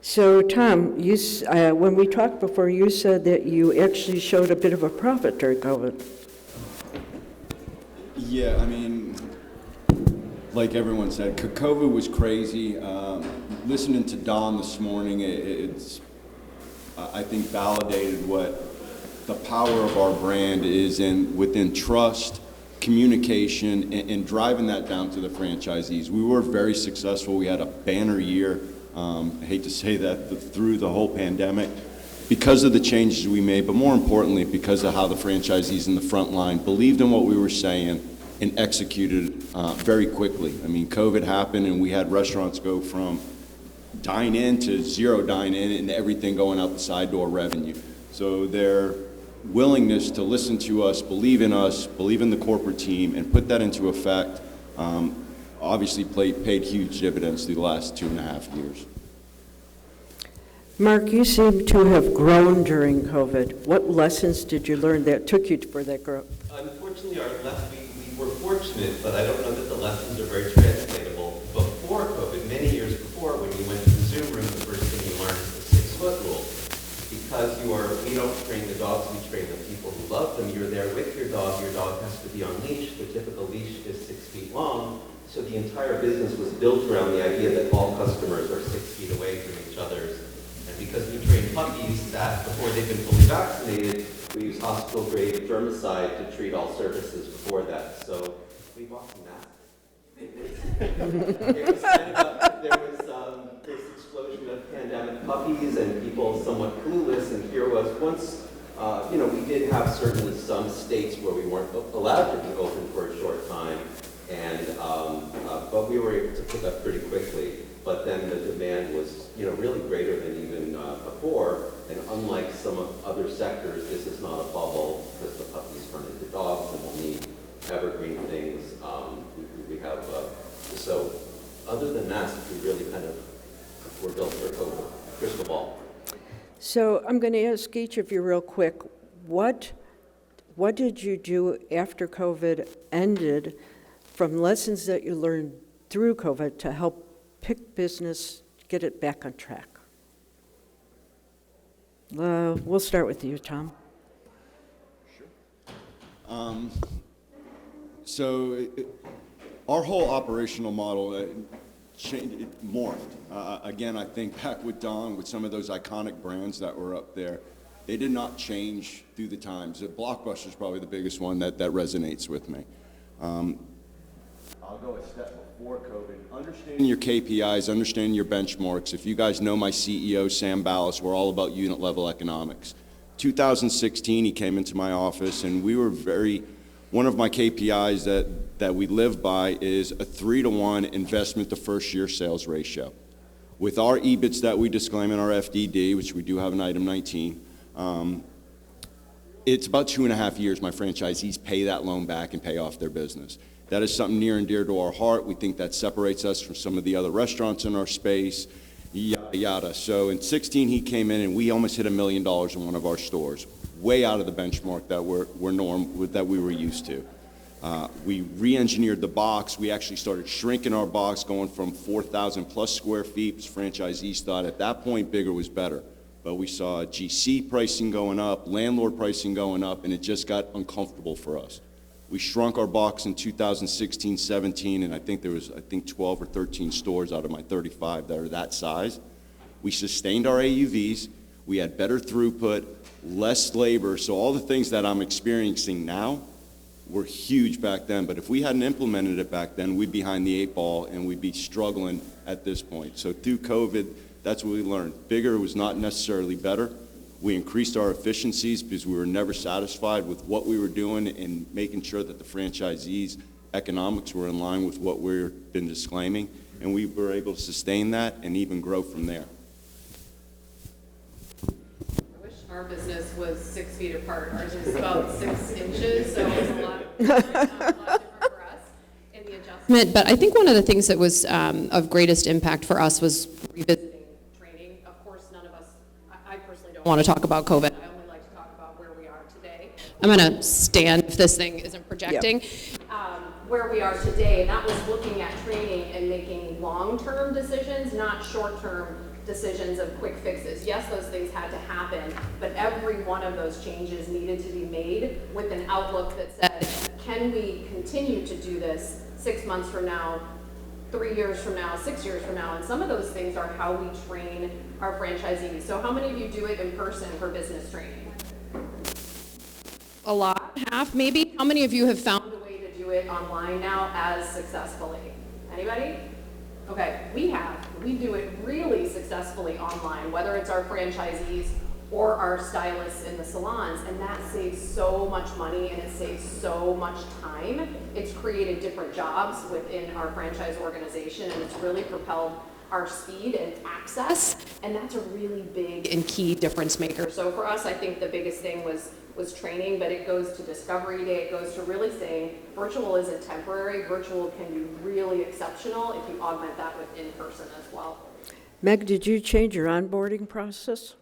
So, Tom, when we talked before, you said that you actually showed a bit of a profit during COVID. Yeah, I mean, like everyone said, COVID was crazy. Listening to Don this morning, it's I think validated what the power of our brand is within trust, communication, and driving that down to the franchisees. We were very successful. We had a banner year. I hate to say that, through the whole pandemic, because of the changes we made, but more importantly, because of how the franchisees in the front line believed in what we were saying and executed very quickly. I mean, COVID happened and we had restaurants go from dine-in to zero dine-in and everything going out the side door revenue. So their willingness to listen to us, believe in the corporate team, and put that into effect obviously paid huge dividends through the last 2.5 years. Mark, you seem to have grown during COVID. What lessons did you learn that took you for that growth? Unfortunately, we were fortunate, but I don't know that the lessons are very translatable. Before COVID, many years before, when you went to the Zoom room, the first thing you learned was the 6-foot rule. Because we don't train the dogs, we train the people who love them. You're there with your dog has to be on leash. The typical leash is 6 feet long. So the entire business was built around the idea that all customers are 6 feet away from each other's. And because we train puppies that before they've been fully vaccinated, we use hospital-grade germicide to treat all surfaces before that. So we bought some masks. It was kind of there was this explosion of pandemic puppies and people somewhat clueless, and here was once, we did have certainly some states where we weren't allowed to be open for a short time, and but we were able to pick up pretty quickly. But then the demand was, really greater than even before. And unlike some other sectors, this is not a bubble because the puppies turn into dogs and will need evergreen things. We have so other than that, we really kind of were built for COVID. Crystal ball. So I'm going to ask each of you real quick, what did you do after COVID ended from lessons that you learned through COVID to help pick business, get it back on track? We'll start with you, Tom. Sure. Our whole operational model changed, it morphed. Again, I think back with Don, with some of those iconic brands that were up there, they did not change through the times. Blockbuster is probably the biggest one that resonates with me. I'll go a step before COVID. Understanding your KPIs, understanding your benchmarks. If you guys know my CEO, Sam Ballas, we're all about unit level economics. 2016, he came into my office and we were one of my KPIs that we live by is a 3-to-1 investment to first year sales ratio. With our EBITs that we disclaim in our FDD, which we do have in item 19, it's about 2.5 years my franchisees pay that loan back and pay off their business. That is something near and dear to our heart. We think that separates us from some of the other restaurants in our space, yada, yada. So in 16, he came in and we almost hit $1 million in one of our stores, way out of the benchmark that we were used to. We re-engineered the box. We actually started shrinking our box, going from 4,000 plus square feet. Franchisees thought at that point bigger was better. But we saw GC pricing going up, landlord pricing going up, and it just got uncomfortable for us. We shrunk our box in 2016, 17, and I think there was 12 or 13 stores out of my 35 that are that size. We sustained our AUVs. We had better throughput, less labor. So all the things that I'm experiencing now were huge back then. But if we hadn't implemented it back then, we'd be behind the 8 ball and we'd be struggling at this point. So through COVID, that's what we learned. Bigger was not necessarily better. We increased our efficiencies because we were never satisfied with what we were doing and making sure that the franchisees' economics were in line with what we've been disclaiming. And we were able to sustain that and even grow from there. I wish our business was 6 feet apart. Ours is about 6 inches, so it was a lot different for us in the adjustment. But I think one of the things that was of greatest impact for us was revisiting training. Of course, none of us, I personally don't want to talk about COVID. I only like to talk about where we are today. I'm going to stand if this thing isn't projecting. Yep. Where we are today, and that was looking at training and making long-term decisions, not short-term decisions of quick fixes. Yes, those things had to happen, but every one of those changes needed to be made with an outlook that said, can we continue to do this 6 months from now, 3 years from now, 6 years from now? And some of those things are how we train our franchisees. So how many of you do it in person for business training? A lot, half maybe. How many of you have found a way to do it online now as successfully? Anybody? Okay, we have. We do it really successfully online, whether it's our franchisees or our stylists in the salons, and that saves so much money and it saves so much time. It's created different jobs within our franchise organization, and it's really propelled our speed and access, and that's a really big and key difference maker. So for us, I think the biggest thing was training, but it goes to discovery day. It goes to really saying virtual isn't temporary. Virtual can be really exceptional if you augment that with in-person as well. Meg, did you change your onboarding process?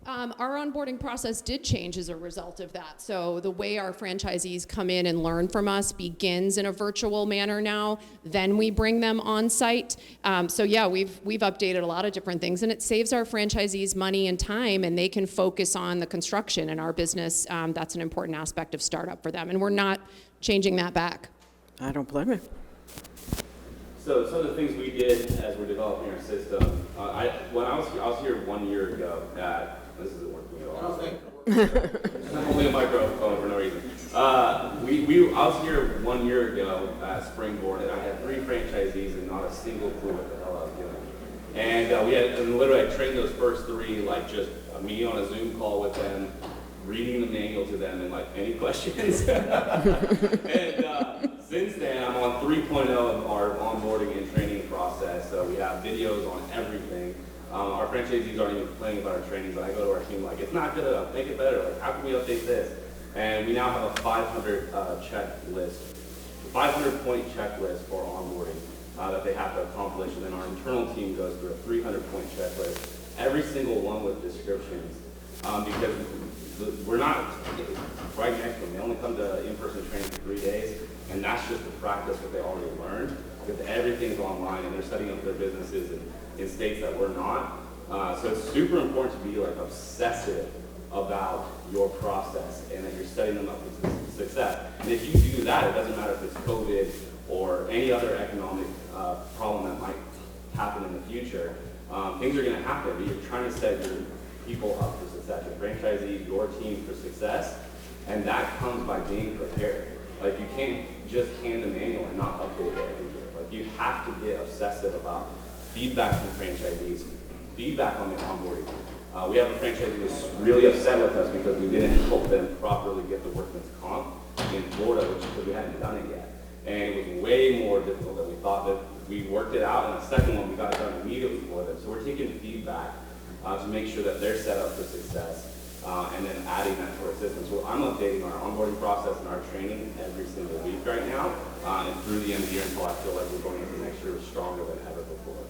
Our onboarding process did change as a result of that. So the way our franchisees come in and learn from us begins in a virtual manner now. Then we bring them on site. So yeah, we've updated a lot of different things, and it saves our franchisees money and time, and they can focus on the construction in our business. That's an important aspect of startup for them, and we're not changing that back. I don't blame you. So some of the things we did as we're developing our system, when I was here 1 year ago at, this isn't working at all. I'm holding a microphone for no reason. I was here 1 year ago at Springboard, and I had 3 franchisees and not a single clue what the hell I was doing. And literally I trained those first 3, like just me on a Zoom call with them, reading the manual to them, and like, any questions? And since then, I'm on 3.0 of our onboarding and training process. So we have videos on everything. Our franchisees aren't even complaining about our training, but I go to our team like, it's not good enough, make it better. Like, how can we update this? And we now have a 500 checklist, 500-point checklist for onboarding that they have to accomplish. And then our internal team goes through a 300-point checklist, every single one with descriptions, because we're not right next to them. They only come to in-person training for 3 days, and that's just the practice that they already learned, because everything's online, and they're setting up their businesses in states that we're not. So it's super important to be like obsessive about your process, and that you're setting them up for success. And if you do that, it doesn't matter if it's COVID or any other economic problem that might happen in the future. Things are going to happen, but you're trying to set your people up for success, your franchisees, your team for success, and that comes by being prepared. Like, you can't just hand a manual and not update it every year. Like, you have to get obsessive about feedback from franchisees, feedback on the onboarding. We have a franchisee who's really upset with us because we didn't help them properly get the workman's comp in Florida, because we hadn't done it yet. And it was way more difficult than we thought. That we worked it out, and the second one we got it done immediately for them. So we're taking feedback to make sure that they're set up for success, and then adding that to our system. So I'm updating our onboarding process and our training every single week right now, and through the end of the year until I feel like we're going into next year stronger than ever before.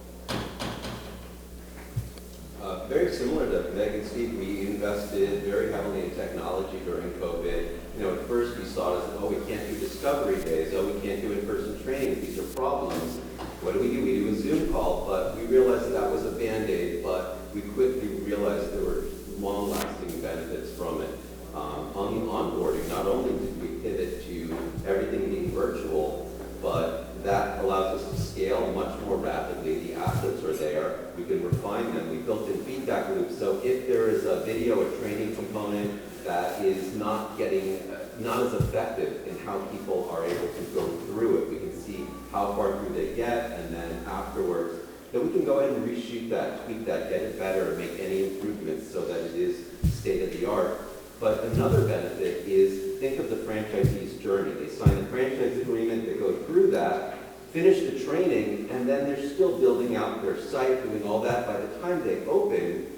Very similar to Meg and Steve, we invested very heavily in technology during COVID. At first we saw it as, we can't do discovery days, we can't do in-person training, these are problems. What do? We do a Zoom call, but we realized that was a Band-Aid, but we quickly realized there were long-lasting benefits from it. On the onboarding, not only did we pivot to everything being virtual, but that allows us to scale much more rapidly. The assets are there. We can refine them. We built in feedback loops. So if there is a video or training component that is not as effective in how people are able to go through it, we can see how far through they get, and then afterwards, then we can go ahead and reshoot that, tweak that, get it better, and make any improvements so that it is state-of-the-art. But another benefit is, think of the franchisee's journey. They sign the franchise agreement, they go through that, finish the training, and then they're still building out their site, doing all that. By the time they open,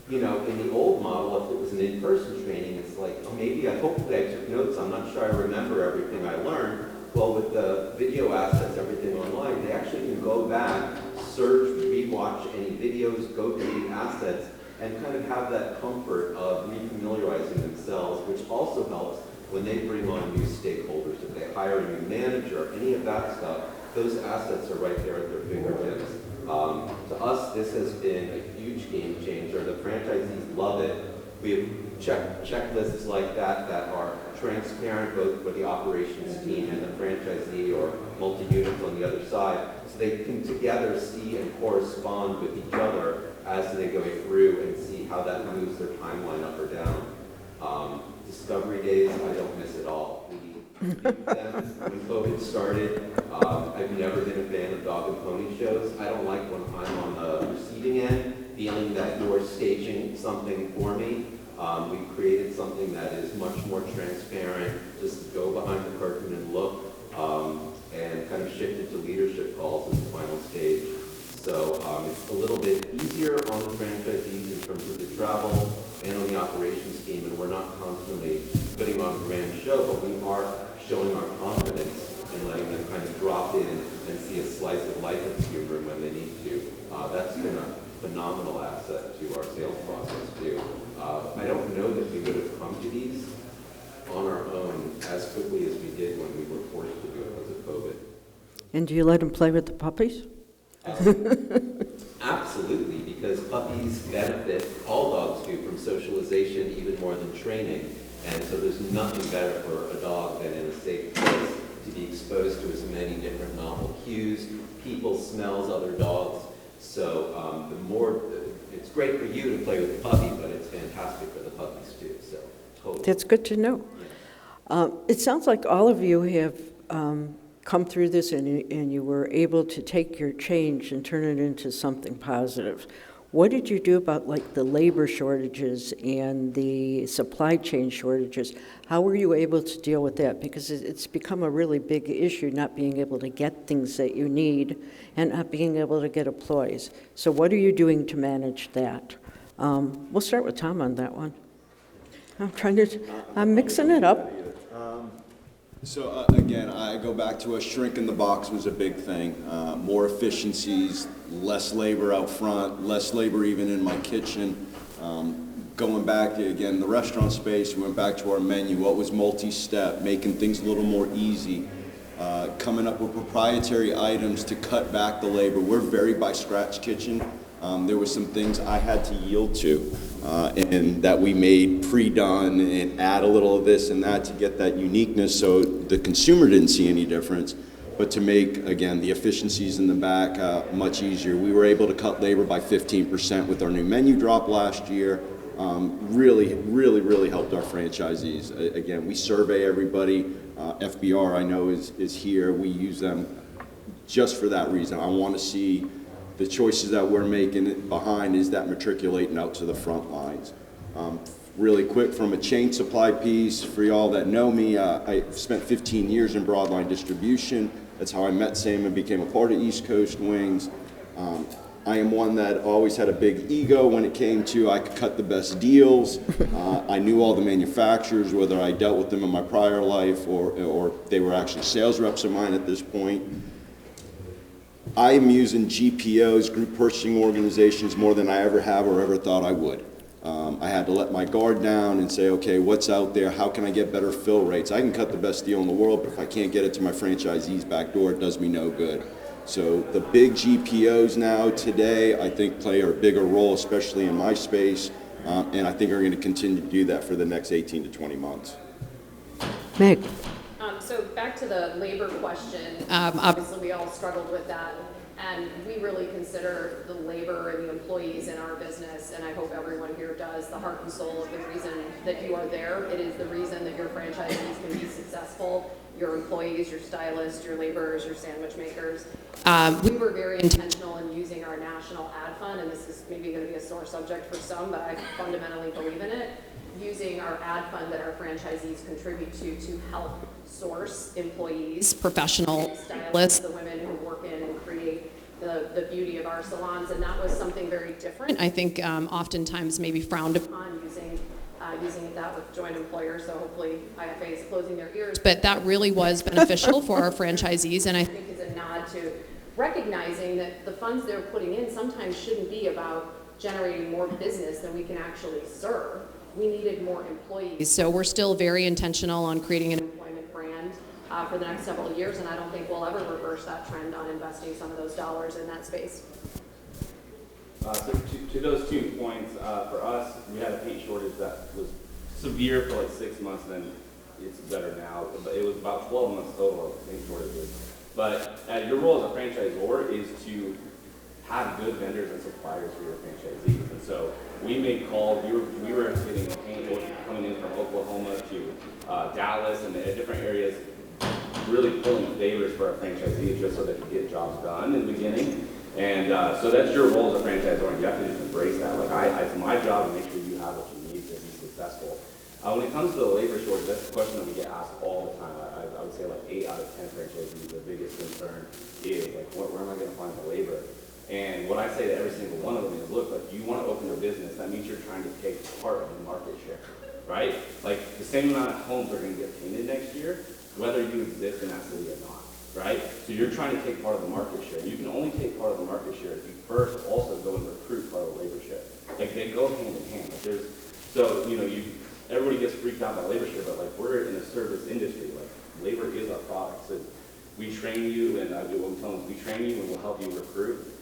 in the old model, if it was an in-person training, it's like, hopefully I took notes, I'm not sure I remember everything I learned. Well, with the video assets, everything online, they actually can go back, search, rewatch any videos, go through the assets, and kind of have that comfort of refamiliarizing themselves, which also helps when they bring on new stakeholders. If they hire a new manager, any of that stuff, those assets are right there at their fingertips. To us, this has been a huge game changer. The franchisees love it. We have checklists like that that are transparent both for the operations team and the franchisee or multi-units on the other side, so they can together see and correspond with each other as they go through and see how that moves their timeline up or down. Discovery days, I don't miss at all. We did them when COVID started. I've never been a fan of dog and pony shows. I don't like when I'm on the receiving end, feeling that you're staging something for me. We've created something that is much more transparent, just go behind the curtain and look, and kind of shifted to leadership calls at the final stage. So it's a little bit easier on the franchisees in terms of the travel and on the operations team, and we're not constantly putting on a grand show, but we are showing our confidence and letting them kind of drop in and see a slice of life in the humor when they need to. That's been a phenomenal asset to our sales process too. I don't know that we would have come to these on our own as quickly as we did when we were forced to do it because of COVID. And do you let them play with the puppies? Absolutely, because puppies benefit, all dogs do, from socialization even more than training. And so there's nothing better for a dog than in a safe place to be exposed to as many different novel cues, people, smells, other dogs. So it's great for you to play with the puppy, but it's fantastic for the puppies too. So totally. That's good to know. It sounds like all of you have come through this and you were able to take your change and turn it into something positive. What did you do about like the labor shortages and the supply chain shortages? How were you able to deal with that? Because it's become a really big issue, not being able to get things that you need and not being able to get employees. So what are you doing to manage that? We'll start with Tom on that one. I'm mixing it up. So again, I go back to shrinking the box was a big thing. More efficiencies, less labor out front, less labor even in my kitchen. Going back to, again, the restaurant space, we went back to our menu, what was multi-step, making things a little more easy, coming up with proprietary items to cut back the labor. We're very by scratch kitchen. There were some things I had to yield to, and that we made pre-done and add a little of this and that to get that uniqueness so the consumer didn't see any difference, but to make, again, the efficiencies in the back much easier. We were able to cut labor by 15% with our new menu drop last year. Really helped our franchisees. Again, we survey everybody. FBR, I know, is here. We use them just for that reason. I want to see the choices that we're making behind is that matriculating out to the front lines. Really quick, from a chain supply piece, for y'all that know me, I spent 15 years in broadline distribution. That's how I met Sam and became a part of East Coast Wings. I am one that always had a big ego when it came to I could cut the best deals. I knew all the manufacturers, whether I dealt with them in my prior life or they were actually sales reps of mine at this point. I am using GPOs, group purchasing organizations, more than I ever have or ever thought I would. I had to let my guard down and say, okay, what's out there? How can I get better fill rates? I can cut the best deal in the world, but if I can't get it to my franchisee's back door, it does me no good. So the big GPOs now today, I think, play a bigger role, especially in my space, and I think are going to continue to do that for the next 18 to 20 months. Meg. So back to the labor question, obviously we all struggled with that, and we really consider the labor and the employees in our business, and I hope everyone here does, the heart and soul of the reason that you are there. It is the reason that your franchisees can be successful, your employees, your stylists, your laborers, your sandwich makers. We were very intentional in using our national ad fund, and this is maybe going to be a sore subject for some, but I fundamentally believe in it. Using our ad fund that our franchisees contribute to help source employees, professional stylists, the women who work in and create the beauty of our salons, and that was something very different. I think oftentimes maybe frowned upon using that with joint employers, so hopefully IFA is closing their ears, but that really was beneficial for our franchisees, and I think is a nod to recognizing that the funds they're putting in sometimes shouldn't be about generating more business than we can actually serve. We needed more employees. So we're still very intentional on creating an employment brand. for the next several years, and I don't think we'll ever reverse that trend on investing some of those dollars in that space. So to those 2 points, for us, we had a paint shortage that was severe for like 6 months, and then it's better now. But it was about 12 months total of paint shortages. But your role as a franchisor is to have good vendors and suppliers for your franchisees. And so we made calls. We were getting paint orders coming in from Oklahoma to Dallas and different areas, really pulling favors for our franchisees just so they could get jobs done in the beginning. And so that's your role as a franchisor, and you have to just embrace that. Like it's my job to make sure you have what you need to be successful. When it comes to the labor shortage, that's a question that we get asked all the time. I would say like 8 out of 10 franchisees, the biggest concern is like, where am I going to find the labor? And what I say to every single one of them is, look, like you want to open a business, that means you're trying to take part of the market share, right? Like the same amount of homes are going to get painted next year, whether you exist in that city or not, right? So you're trying to take part of the market share. You can only take part of the market share if you first also go and recruit part of the labor share. Like they go hand in hand. Like everybody gets freaked out by labor share, but like we're in a service industry. Like labor is our product. So we train you, and I do what we tell them. We train you, and we'll help you recruit.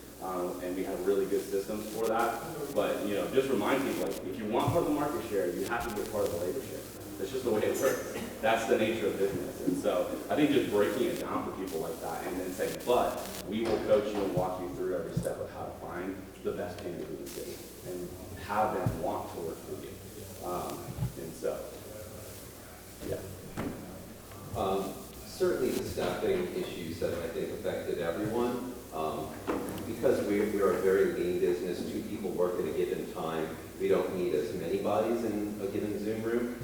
And we have really good systems for that. But just remind people, like if you want part of the market share, you have to get part of the labor share. That's just the way it works. That's the nature of business. And so I think just breaking it down for people like that, and then saying, but we will coach you and walk you through every step of how to find the best candidate in the city and have them want to work with you. And so, yeah. Certainly the staffing issues that I think affected everyone. Because we are a very lean business, 2 people work at a given time. We don't need as many bodies in a given Zoom room.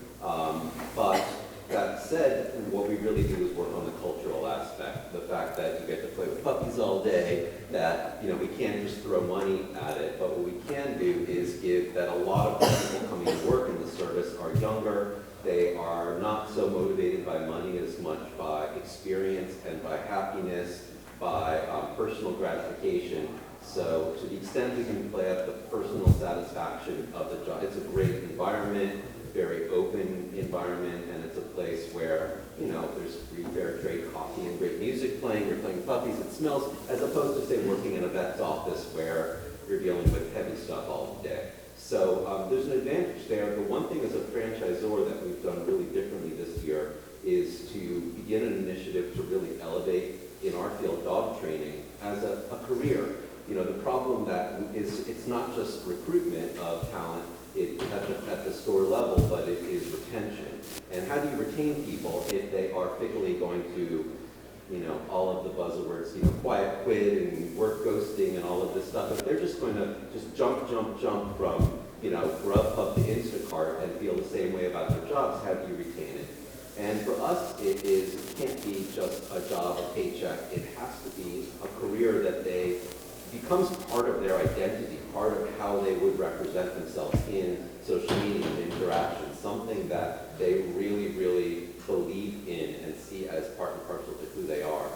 But that said, what we really do is work on the cultural aspect. The fact that you get to play with puppies all day, that we can't just throw money at it. But what we can do is give that a lot of people coming to work in the service are younger. They are not so motivated by money as much by experience and by happiness, by personal gratification. So to the extent we can play up the personal satisfaction of the job, it's a great environment, very open environment, and it's a place where, there's free fair trade coffee and great music playing, you're playing puppies, it smells, as opposed to, say, working in a vet's office where you're dealing with heavy stuff all day. So there's an advantage there. The one thing as a franchisor that we've done really differently this year is to begin an initiative to really elevate, in our field, dog training as a career. The problem that is, it's not just recruitment of talent at the store level, but it is retention. And how do you retain people if they are fickly going to, all of the buzzwords, quiet quit and work ghosting and all of this stuff? If they're just going to just jump from, Grubhub to Instacart and feel the same way about their jobs, how do you retain it? And for us, it can't be just a job, a paycheck. It has to be a career that becomes part of their identity, part of how they would represent themselves in social media and interaction, something that they really, really believe in and see as part and parcel to who they are.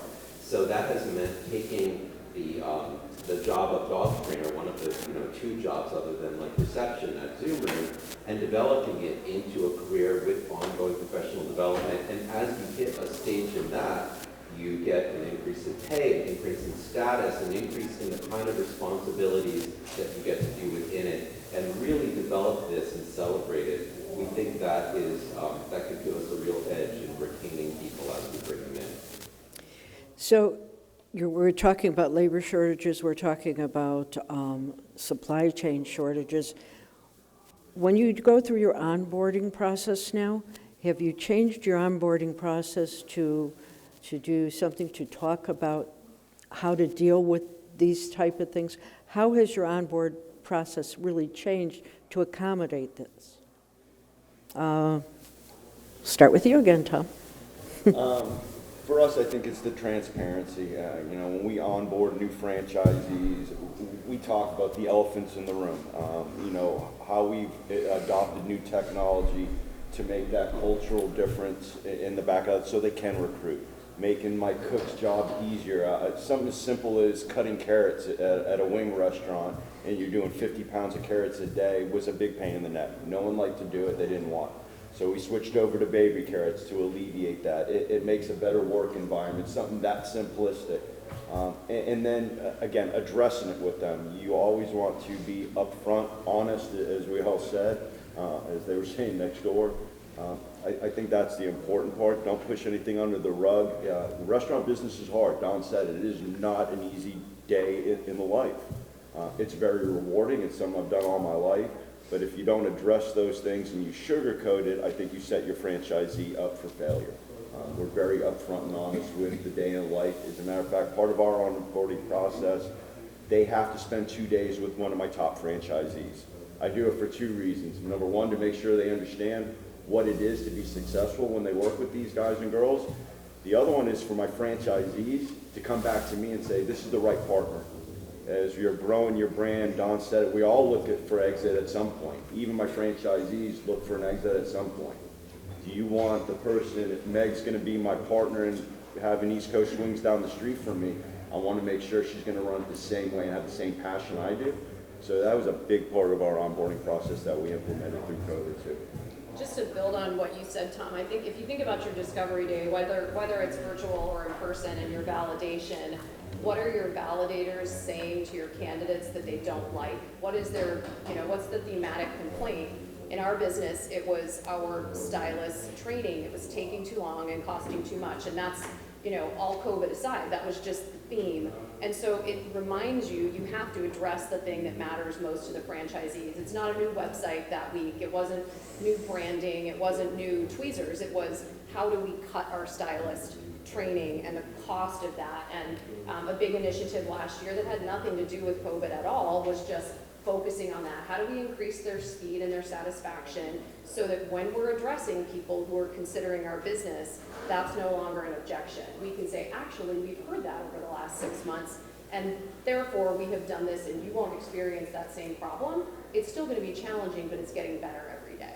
So that has meant taking the job of dog trainer, one of the 2 jobs other than like reception at Zoom Room, and developing it into a career with ongoing professional development. And as you hit a stage in that, you get an increase in pay, an increase in status, an increase in the kind of responsibilities that you get to do within it, and really develop this and celebrate it. We think that could give us a real edge in retaining people as we bring them in. So we're talking about labor shortages, we're talking about supply chain shortages. When you go through your onboarding process now, have you changed your onboarding process to do something to talk about how to deal with these type of things? How has your onboard process really changed to accommodate this? Start with you again, Tom. For us, I think it's the transparency. When we onboard new franchisees, we talk about the elephants in the room. How we've adopted new technology to make that cultural difference in the back of it so they can recruit. Making my cook's job easier. Something as simple as cutting carrots at a wing restaurant, and you're doing 50 pounds of carrots a day was a big pain in the neck. No one liked to do it, they didn't want. So we switched over to baby carrots to alleviate that. It makes a better work environment, something that simplistic. And then, again, addressing it with them. You always want to be upfront, honest, as we all said, as they were saying next door. I think that's the important part. Don't push anything under the rug. The restaurant business is hard. Don said it. It is not an easy day in the life. It's very rewarding. It's something I've done all my life. But if you don't address those things and you sugarcoat it, I think you set your franchisee up for failure. We're very upfront and honest with the day in life. As a matter of fact, part of our onboarding process, they have to spend 2 days with one of my top franchisees. I do it for 2 reasons. Number one, to make sure they understand what it is to be successful when they work with these guys and girls. The other one is for my franchisees to come back to me and say, this is the right partner. As you're growing your brand, Don said it, we all look for exit at some point. Even my franchisees look for an exit at some point. Do you want the person, if Meg's gonna be my partner and having East Coast Wings down the street from me, I wanna make sure she's gonna run it the same way and have the same passion I do. So that was a big part of our onboarding process that we implemented through COVID too. Just to build on what you said, Tom, I think if you think about your discovery day, whether it's virtual or in person, and your validation, what are your validators saying to your candidates that they don't like? What is their, what's the thematic complaint? In our business, it was our stylist training. It was taking too long and costing too much. And that's, all COVID aside, that was just the theme. And so it reminds you, you have to address the thing that matters most to the franchisees. It's not a new website that week. It wasn't new branding. It wasn't new tweezers. It was, how do we cut our stylist training and the cost of that? And a big initiative last year that had nothing to do with COVID at all was just focusing on that. How do we increase their speed and their satisfaction so that when we're addressing people who are considering our business, that's no longer an objection. We can say, actually, we've heard that over the last 6 months, and therefore we have done this and you won't experience that same problem. It's still going to be challenging, but it's getting better every day.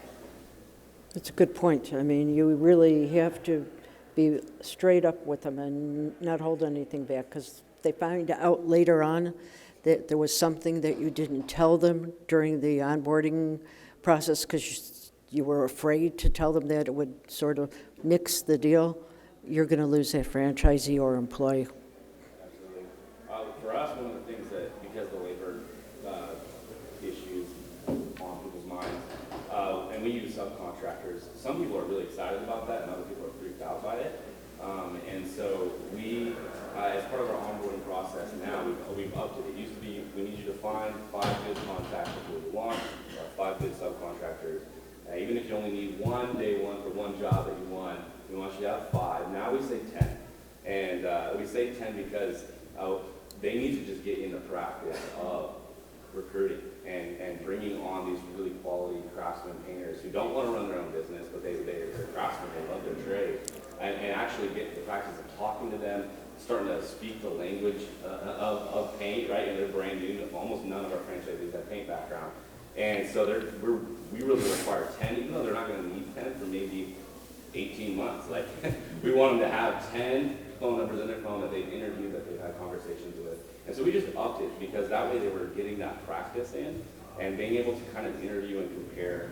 That's a good point. I mean, you really have to be straight up with them and not hold anything back, because they find out later on that there was something that you didn't tell them during the onboarding process because you were afraid to tell them that it would sort of nix the deal. You're going to lose that franchisee or employee. Absolutely. For us, one of the things that, because of the labor issues on people's minds, and we use subcontractors, some people are really excited about that and other people are freaked out by it. And so we, as part of our onboarding process now, we've upped it. It used to be, we need you to find 5 good contacts before we launch, 5 good subcontractors. Even if you only need one day one for one job that you want, we want you to have 5. Now we say 10. And we say 10 because they need to just get in the practice of recruiting and bringing on these really quality craftsmen painters who don't want to run their own business, but they're craftsmen, they love their trade, and actually get the practice of talking to them, starting to speak the language of paint, right? And they're brand new. Almost none of our franchisees have paint background. And so we really require 10, even though they're not going to need 10 for maybe 18 months. Like, we want them to have 10 phone numbers in their phone that they've interviewed, that they've had conversations with. And so we just upped it because that way they were getting that practice in and being able to kind of interview and compare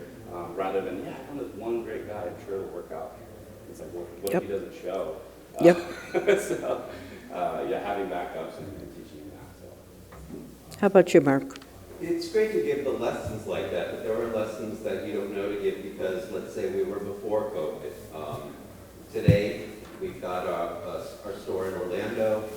rather than, I found this one great guy, I'm sure it'll work out. It's like, well, what if he doesn't show? Yep. So, having backups and teaching that. So. How about you, Mark? It's great to give the lessons like that, but there are lessons that you don't know to give because, let's say, we were before COVID. Today, we've got our store in Orlando.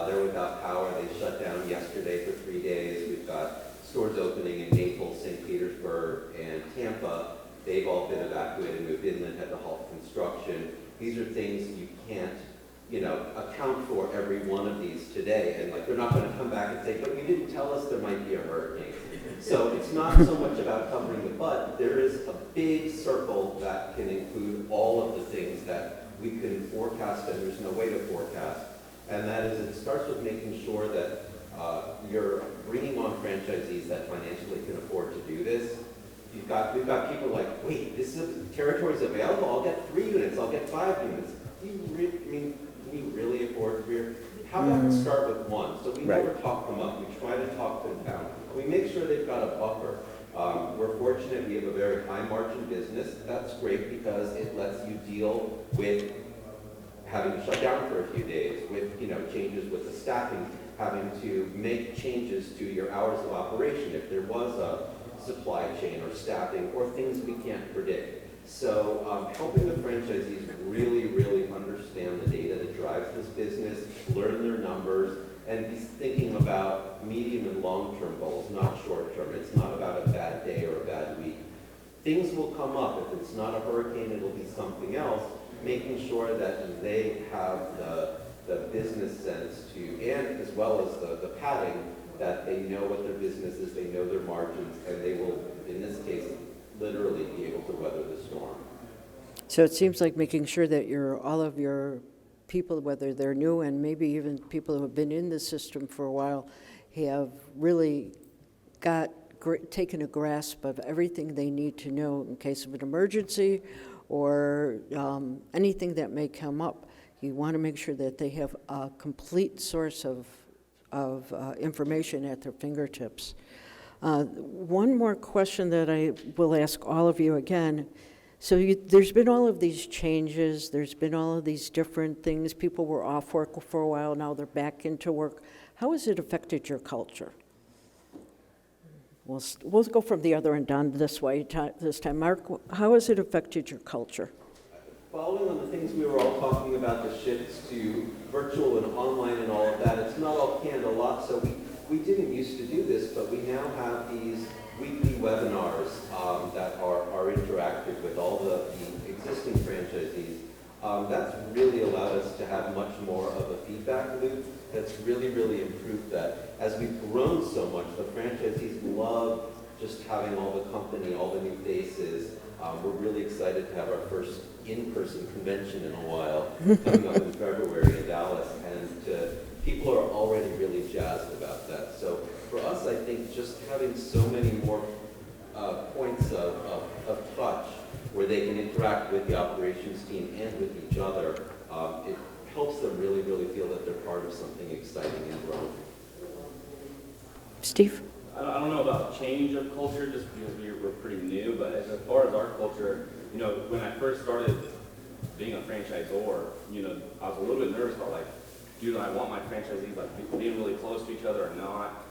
They're without power. They shut down yesterday for 3 days. We've got stores opening in Naples, St. Petersburg, and Tampa. They've all been evacuated, moved inland, had to halt construction. These are things you can't, account for every one of these today. And they're not going to come back and say, but you didn't tell us there might be a hurricane. So it's not so much about covering the butt. There is a big circle that can include all of the things that we can forecast and there's no way to forecast. And that is, it starts with making sure that you're bringing on franchisees that financially can afford to do this. We've got people like, wait, this territory's available, I'll get 3 units, I'll get 5 units. Can you really afford 3? How about we start with 1? So we never talk them up, we try to talk them down. We make sure they've got a buffer. We're fortunate fortunate we have a very high margin business. That's great because it lets you deal with having to shut down for a few days, with changes with the staffing, having to make changes to your hours of operation if there was a supply chain or staffing or things we can't predict. So helping the franchisees really, really understand the data that drives this business, learn their numbers, and be thinking about medium and long-term goals, not short-term. It's not about a bad day or a bad week. Things will come up. If it's not a hurricane, it'll be something else. Making sure that they have the business sense and as well as the padding, that they know what their business is, they know their margins, and they will, in this case, literally be able to weather the storm. So it seems like making sure that all of your people, whether they're new and maybe even people who have been in the system for a while, have really taken a grasp of everything they need to know in case of an emergency or anything that may come up. You want to make sure that they have a complete source of information at their fingertips. One more question that I will ask all of you again. So there's been all of these changes, there's been all of these different things. People were off work for a while, now they're back into work. How has it affected your culture? We'll go from the other end down this way this time. Mark, how has it affected your culture? Following on the things we were all talking about, the shifts to virtual and online and all of that, it's not all canned a lot, so we didn't used to do this, but we now have these weekly webinars that are interactive with all the existing franchisees. That's really allowed us to have much more of a feedback loop. That's really, really improved that. As we've grown so much, the franchisees love just having all the company, all the new faces. We're really excited to have our first in-person convention in a while, coming up in February in Dallas, and people are already really jazzed about that. So for us, I think just having so many more points of touch where they can interact with the operations team and with each other, it helps them really, really feel that they're part of something exciting and growing. Steve? I don't know about change of culture just because we're pretty new, but as far as our culture, when I first started being a franchisor, I was a little bit nervous about do I want my franchisees being really close to each other or not?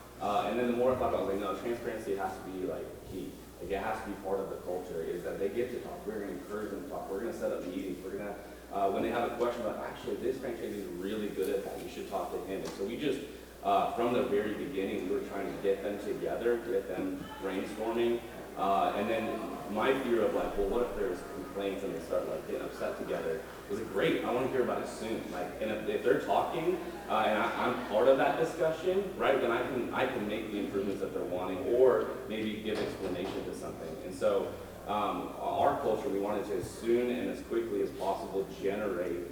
And then the more I thought about it, I was no, transparency has to be key. It has to be part of the culture, is that they get to talk. We're going to encourage them to talk. We're going to set up meetings. We're going to, when they have a question about, actually, this franchisee is really good at that, you should talk to him. And so we just, from the very beginning, we were trying to get them together, get them brainstorming. And then my fear of what if there's complaints and they start getting upset together, was great. I want to hear about it soon. And if they're talking and I'm part of that discussion, right, then I can make the improvements that they're wanting, or maybe give explanation to something. And so our culture, we wanted to as soon and as quickly as possible generate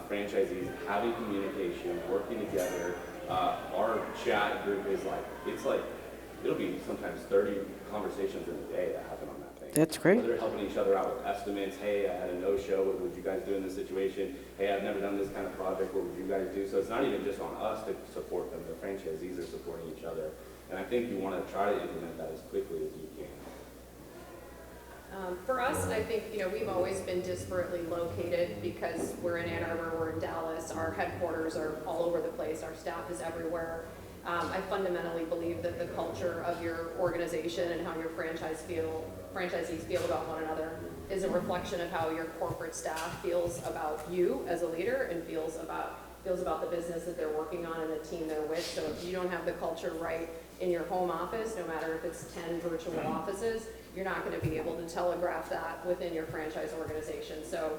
franchisees having communication, working together. Our chat group is it'll be sometimes 30 conversations in a day that happen on that thing. That's great. Whether they're helping each other out with estimates. Hey, I had a no-show. What would you guys do in this situation? Hey, I've never done this kind of project. What would you guys do? So it's not even just on us to support them. The franchisees are supporting each other. And I think you want to try to implement that as quickly as you can. For us, I think, we've always been disparately located because we're in Ann Arbor, we're in Dallas, our headquarters are all over the place, our staff is everywhere. I fundamentally believe that the culture of your organization and how your franchisees feel about one another is a reflection of how your corporate staff feels about you as a leader and feels about the business that they're working on and the team they're with. So if you don't have the culture right in your home office, no matter if it's 10 virtual offices, you're not going to be able to telegraph that within your franchise organization. So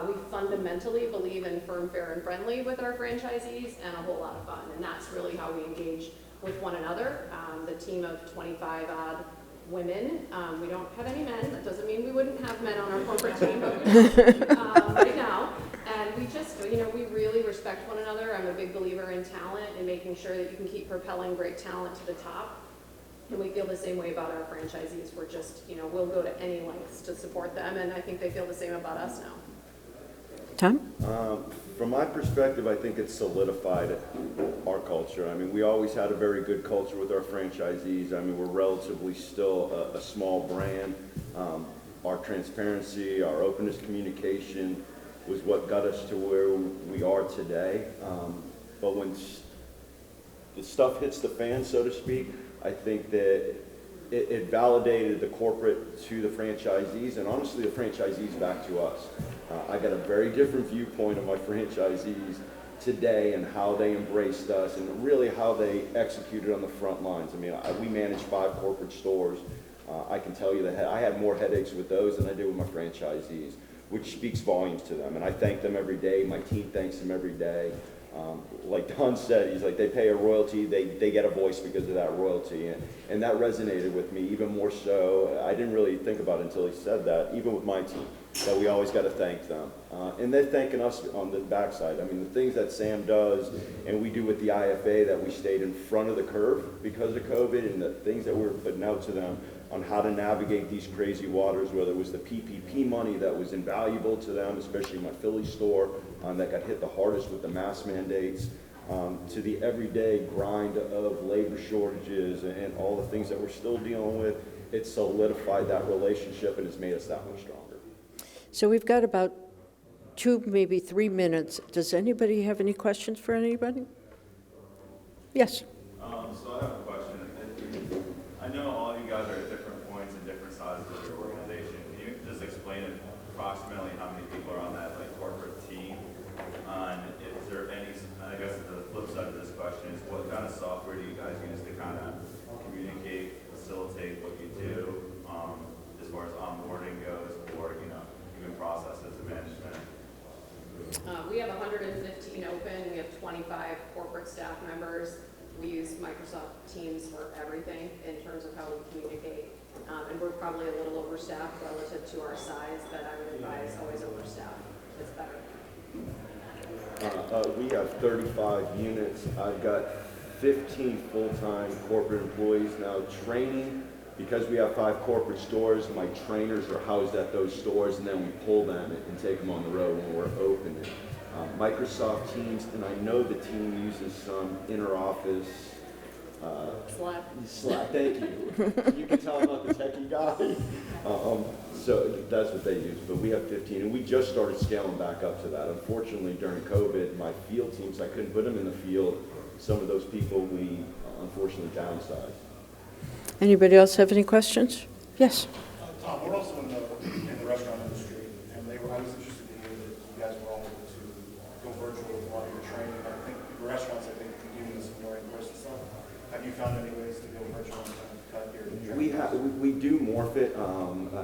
we fundamentally believe in firm, fair, and friendly with our franchisees and a whole lot of fun. And that's really how we engage with one another. The team of 25-odd women, we don't have any men. That doesn't mean we wouldn't have men on our corporate team, but we don't right now. And we just, we really respect one another. I'm a big believer in talent and making sure that you can keep propelling great talent to the top. And we feel the same way about our franchisees. We're just, we'll go to any lengths to support them, and I think they feel the same about us now. Tom? From my perspective, I think it's solidified our culture. I mean, we always had a very good culture with our franchisees. I mean, we're relatively still a small brand. Our transparency, our openness, communication was what got us to where we are today. But when the stuff hits the fan, so to speak, I think that it validated the corporate to the franchisees, and honestly the franchisees back to us. I got a very different viewpoint of my franchisees today and how they embraced us and really how they executed on the front lines. I mean, we managed 5 corporate stores. I can tell you that I had more headaches with those than I did with my franchisees, which speaks volumes to them. And I thank them every day. My team thanks them every day. Like Don said, he's like, they pay a royalty, they get a voice because of that royalty. And that resonated with me even more so. I didn't really think about it until he said that, even with my team, that we always got to thank them. And they're thanking us on the backside. I mean, the things that Sam does and we do with the IFA, that we stayed in front of the curve because of COVID, and the things that we're putting out to them on how to navigate these crazy waters, whether it was the PPP money that was invaluable to them, especially my Philly store that got hit the hardest with the mask mandates, to the everyday grind of labor shortages and all the things that we're still dealing with. It solidified that relationship and it's made us that much stronger. So we've got about 2, maybe 3 minutes. Does anybody have any questions for anybody? Yes. So I have a question. I know all you guys are at different points and different sizes of your organization. Can you just explain approximately how many people are on that corporate team? And is there any, I guess the flip side of this question is, what kind of software do you guys use to kind of communicate, facilitate what you do, as far as onboarding goes, or even processes and management? We have 115 open. We have 25 corporate staff members. We use Microsoft Teams for everything in terms of how we communicate. And we're probably a little overstaffed relative to our size, but I would advise always overstaffed. It's better. We have 35 units. I've got 15 full-time corporate employees now training. Because we have 5 corporate stores, my trainers are housed at those stores, and then we pull them and take them on the road when we're open. Microsoft Teams, and I know the team uses some inter-office Slack, thank you. You can tell I'm not the techie guy. So that's what they use, but we have 15, and we just started scaling back up to that. Unfortunately, during COVID, my field teams, I couldn't put them in the field. Some of those people we unfortunately downsized. Anybody else have any questions? Yes. Tom, we're also in the restaurant industry, and I was interested to hear that you guys were all able to go virtual with a lot of your training. I think the restaurants, can do this more in-person stuff. Have you found any ways to go virtual and kind of cut your training? We do morph it.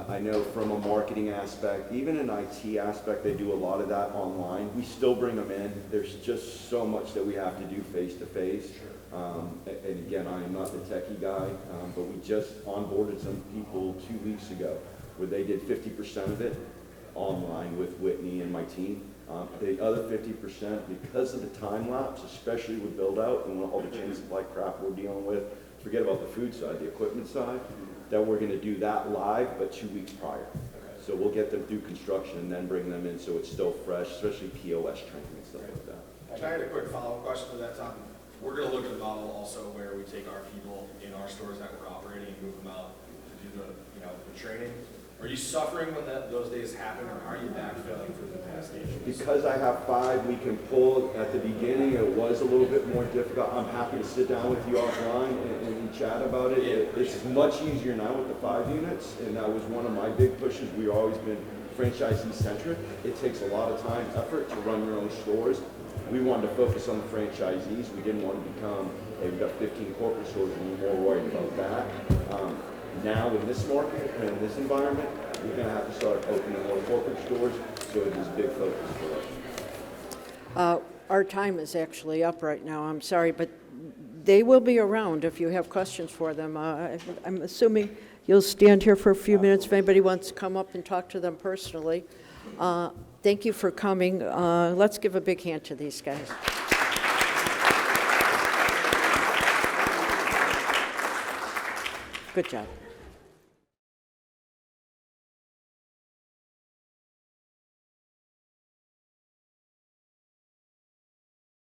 I know from a marketing aspect, even an IT aspect, they do a lot of that online. We still bring them in. There's just so much that we have to do face-to-face. And again, I am not the techie guy, but we just onboarded some people 2 weeks ago where they did 50% of it online with Whitney and my team. The other 50%, because of the time lapse, especially with build out and all the chain supply crap we're dealing with, forget about the food side, the equipment side, that we're going to do that live, but 2 weeks prior. So we'll get them through construction and then bring them in so it's still fresh, especially POS training and stuff like that. I had a quick follow-up question to that, Tom. We're going to look at a model also where we take our people in our stores that we're operating and move them out to do the training. Are you suffering when those days happen, or are you backfilling for the past days? Because I have 5, we can pull at the beginning. It was a little bit more difficult. I'm happy to sit down with you offline and chat about it. It's much easier now with the 5 units, and that was one of my big pushes. We've always been franchisee-centric. It takes a lot of time, effort to run your own stores. We wanted to focus on the franchisees. We didn't want to become, hey, we've got 15 corporate stores and we're more worried about that. Now in this market and in this environment, we're going to have to start opening more corporate stores, so it is a big focus for us. Our time is actually up right now. I'm sorry, but they will be around if you have questions for them. I'm assuming you'll stand here for a few minutes if anybody wants to come up and talk to them personally. Thank you for coming. Let's give a big hand to these guys. Good job.